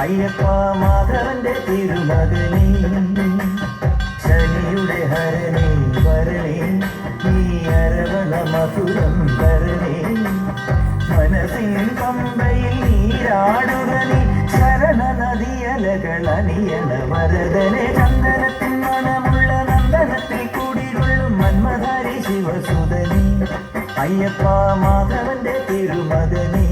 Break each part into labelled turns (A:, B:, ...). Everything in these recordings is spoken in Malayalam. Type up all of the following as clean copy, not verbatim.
A: അയ്യപ്പ മാധവന്റെ തിരുമകനേ, ശനിയുടെ ഹരണേ വരണേ, നീ അരവണ മധുരം തരണേ. മനസ്സിൻ പമ്പയിൽ നീരാടുക നീ, ശരണ നദിയലകൾ അണിയണ വരദനെ. ചന്ദനത്തിൻ മണമുള്ള നന്ദനത്തിൽ കൂടികൊള്ളും മന്മധാരി ശിവസുതനേ, അയ്യപ്പ മാധവന്റെ തിരുമകനേ.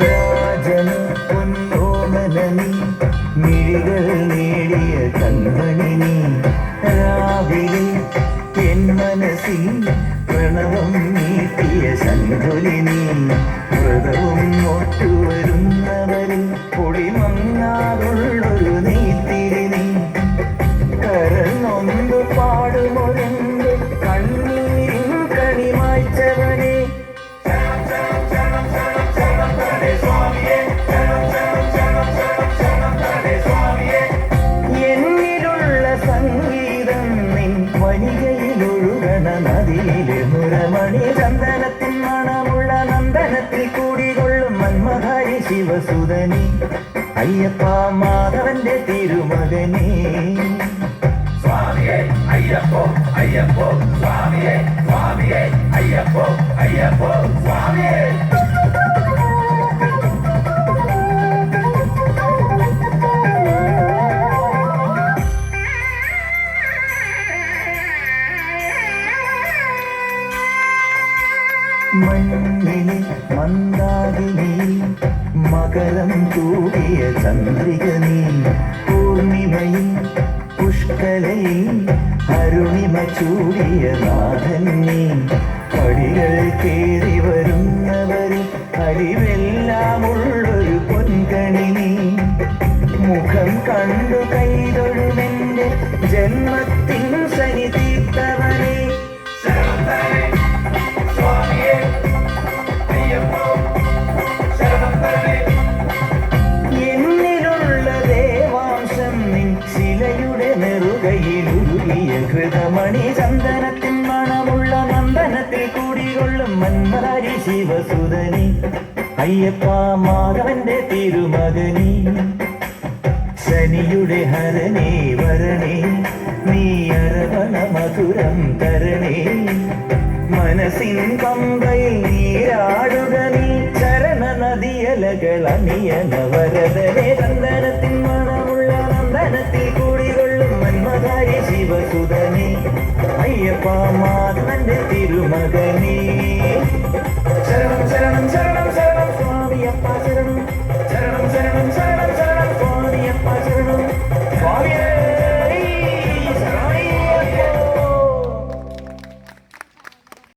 A: രാജന് പൊന്നോമനീ, മിഴികൾ നേടിയ കൺമണി നീ. രാവിലെ എൻ മനസ്സിൽ പ്രണവം നീട്ടിയ ശങ്കുലി നീ. വ്രതവും ഒട്ടുവരുന്നവരിൽ പൊടിമങ്ങാതുള്ളൊരു നീത്തിരി നീ. കരൾ നൊന്തു പാടുമൊരെന്റെ കണ്ണീരിൻ കണിമായ്ച്ചവനെ. എന്നിലുള്ള സംഗീതം നിൻ വനികയിലൊഴുകണ നദിയിലെ മുരമണി. ചന്ദനത്തിൻ മണമുള്ള നന്ദനത്തിൽ കൂടികൊള്ളും മന്മധാരി ശിവസുതനേ, അയ്യപ്പ മാധവന്റെ തിരുമകനേ.
B: സ്വാമിയേ അയ്യപ്പോ അയ്യപ്പോ സ്വാമിയേ സ്വാമിയേ അയ്യപ്പോ അയ്യപ്പോ സ്വാമിയേ.
A: മണ്ണിലെ മന്ദാകിനി, മകരം തൂകിയ ചന്ദ്രിക നീ. പൂർണിമയിൽ പുഷ്കലയിൽ അരുണിമ ചൂടിയ നാഥൻ നീ. പടികൾ കേറി വരുന്നവരിൽ അരിവെല്ലാമുള്ളൊരു പൊൻകണി നീ. മുഖം കണ്ടു കൈതൊഴുമെന്റെ ജന്മത്തിൻ ശനി തീർത്തവനെ. എന്നിലുള്ള ദേവാംശം നിൻ ശിലയുടെ നെറുകയിലുരുകിയ ഹൃദമണി. ചന്ദനത്തിൻ മണമുള്ള നന്ദനത്തിൽ കൂടികൊള്ളും മന്മധാരി ശിവസുതനേ, അയ്യപ്പ മാധവന്റെ തിരുമകനേ. ശനിയുടെ ഹരണേ വരണേ, നീ അരവണ മധുരം തരണേ. മനസ്സിൻ പമ്പയിൽ നീരാടുക നീ, ശരണ നദിയലകൾ അണിയണ വരദനെ. ചന്ദനത്തിൻ മണമുള്ള നന്ദനത്തിൽ കൂടികൊള്ളും മന്മധാരി ശിവസുതനേ, അയ്യപ്പ മാധവന്റെ തിരുമകനേ.